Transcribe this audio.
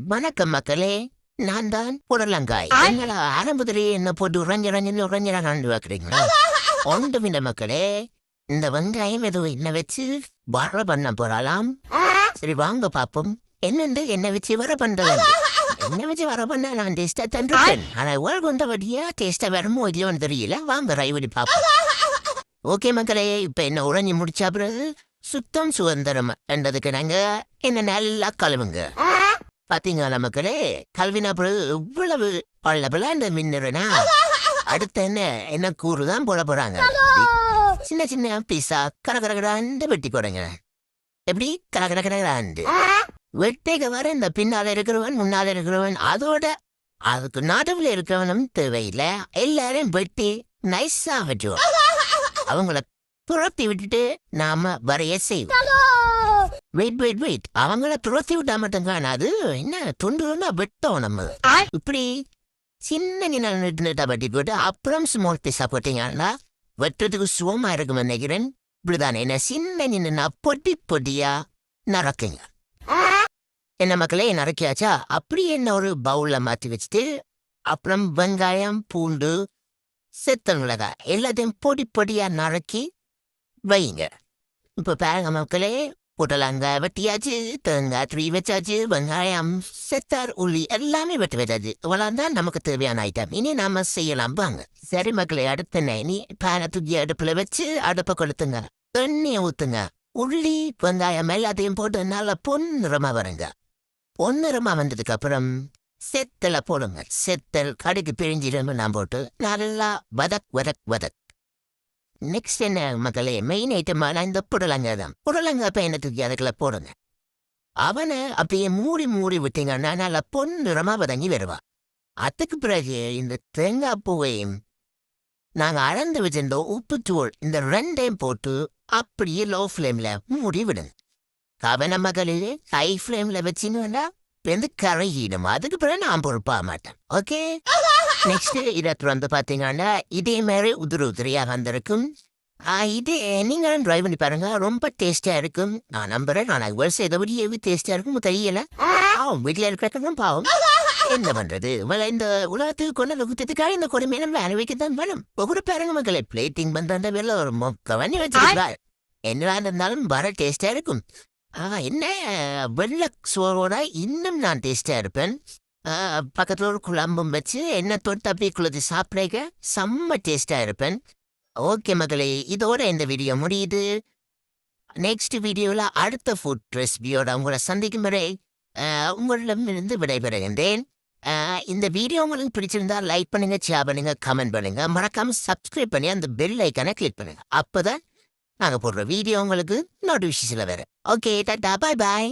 வணக்கம் மக்களே. நான் தான் புடலங்காய். எங்கள ஆரம்பத்திலேயே என்ன போட்டு உறஞ்சிடான்னு வைக்கிறீங்களா? ஒன்றுமில்ல மக்களே, இந்த வெங்காயம் ஏதோ என்ன வச்சு வர பண்ண போறாளாம். சரி வாங்க பாப்போம். என்னண்டு என்ன வச்சு வர பண்றது? என்ன வச்சு வர பண்ண நான் டேஸ்டா தந்துட்டேன். ஆனா உள் கொண்டபடியா டேஸ்டா வருமோ இல்லையோன்னு தெரியல. வாங்க ரைவடி பாப்போம். ஓகே மக்களே, இப்ப என்ன உறைஞ்சி முடிச்சா பிறகு சுத்தம் சுதந்திரம் என்றதுக்கு நாங்க என்ன நல்லா கழுவுங்க. பாத்தீங்களா மக்களே, கல்வினா பிறகு இவ்வளவு பள்ள மின்னுறனா அடுத்த என்ன கூறுதான் போட போறாங்க. சின்ன சின்ன பீஸா கரகரகடாண்டு வெட்டி போடுங்க. எப்படி கரகரகடாண்டு வெட்டைக்கு வர இந்த பின்னால இருக்கிறவன் முன்னால இருக்கிறவன் அதோட அதுக்கு நடுவில் இருக்கிறவனும் தேவையில்லை. எல்லாரையும் வெட்டி நைஸா வெட்டுவோம். அவங்கள துரத்தி விட்டுட்டு நாம வரைய செய்வோம். வெயிட் அவங்கள துரத்தி விட்டா மட்டும் காணாது. என்ன துண்டுன்னா வெட்டோம் நம்ம. இப்படி சின்ன நீட்டா வெட்டி போட்டு அப்புறம் ஸ்மால் பீஸா போட்டீங்கன்னா வெட்டுறதுக்கு சுகமா இருக்கும் நினைக்கிறேன். இப்படிதானே என்ன சின்ன நின்னா பொட்டி பொட்டியா நறக்குங்க. என்ன மக்களே நறுக்கியாச்சா? அப்படி என்ன ஒரு பவுல்ல மாற்றி வச்சுட்டு அப்புறம் வெங்காயம் பூண்டு செத்த மிளகாய் எல்லாத்தையும் பொடி பொடியா நறுக்கி வைங்க. இப்ப பாருங்க மக்களே, புடலங்காய் வெட்டியாச்சு, தேங்காய் துருவி வச்சாச்சு, வெங்காயம் செத்தார் உள்ளி எல்லாமே வெட்டி வச்சாச்சு. இவ்வளவுதான் நமக்கு தேவையான ஐட்டம். இனி நாம செய்யலாம் வாங்க. சரி மக்களே, அடுத்த நீ பேனை தூக்கி அடுப்புல வச்சு அடுப்பை கொளுத்துங்க. எண்ணெயை ஊத்துங்க. உள்ளி வெங்காயம் எல்லாத்தையும் போட்டு நல்லா பொன்னிறமா வருங்க. பொன்னிறமா வந்ததுக்கு அப்புறம் செத்தல போடுங்க. செத்தல் கடுகு பிழிஞ்சிடும் நான் போட்டு நல்லா வதக். நெக்ஸ்ட் என்ன மக்களே, மெயின் ஐட்டமான இந்த புடலங்காய் தான். புடலங்காய் பையனை தூக்கி அதுக்குள்ள போடுங்க. அவனை அப்படியே மூடி விட்டீங்கன்னா நல்லா பொன்னிறமா வதங்கி வருவான். அதுக்கு பிறகு இந்த தேங்காய் பூவையும் நாங்க அளந்து வச்சிருந்த உப்பு தூள் இந்த ரெண்டையும் போட்டு அப்படியே லோ ஃப்ளேம்ல மூடி விடுங்க. கவன மகளே, ஹை ஃப்ளேம்ல வச்சிங்கன்னா வந்து கரையிடும். அதுக்கு பிறகு நான் பொறுப்பாக மாட்டேன். ஓகே, நெக்ஸ்ட் இதை வந்து பாத்தீங்கன்னா இதே மாதிரி உதிரியா வந்திருக்கும். இது நீங்களும் ட்ரை பண்ணி பாருங்க, ரொம்ப டேஸ்டா இருக்கும். நான் நம்புறேன். நான் வருஷம் எதபடி எவ்வளவு டேஸ்டா இருக்கும் தெரியல. வீட்டுல இருக்கிறதும் பாவம் என்ன பண்றது. இந்த உலகத்துக்கு கொண்டு குத்தத்துக்காக இந்த கொடுமையை நம்ம அனுபவிக்கத்தான் வேணும். ஒவ்வொரு பாருங்க மக்களே, பிளேட்டிங் பண்ற வேலை ஒரு மொக்க பண்ணி வச்சிருக்காரு. என்னடா இருந்தாலும் வர டேஸ்டா இருக்கும். என்ன வெள்ளை சோறோட இன்னும் நான் டேஸ்டா இருப்பேன். பக்கத்துல ஒரு குழம்பும் வச்சு என்ன தொட்டு அப்படியே குளித்து சாப்பிடுங்க, செம்ம டேஸ்டா இருப்பேன். ஓகே மகளே, இதோட இந்த வீடியோ முடியுது. நெக்ஸ்ட் வீடியோல அடுத்த ஃபுட் ரெசிபியோட உங்களை சந்திக்கும் வரை உங்களிடமிருந்து விடைபெறுகின்றேன். இந்த வீடியோ உங்களுக்கு பிடிச்சிருந்தா லைக் பண்ணுங்க, ஷேர் பண்ணுங்க, கமெண்ட் பண்ணுங்க. மறக்காம சப்ஸ்கிரைப் பண்ணி அந்த பெல் ஐக்கானை கிளிக் பண்ணுங்க. அப்பதான் நாங்க போடுற வீடியோ உங்களுக்கு நோட்டிஃபிகேஷன்ல வரும். ஓகே, டாடா, பாய்.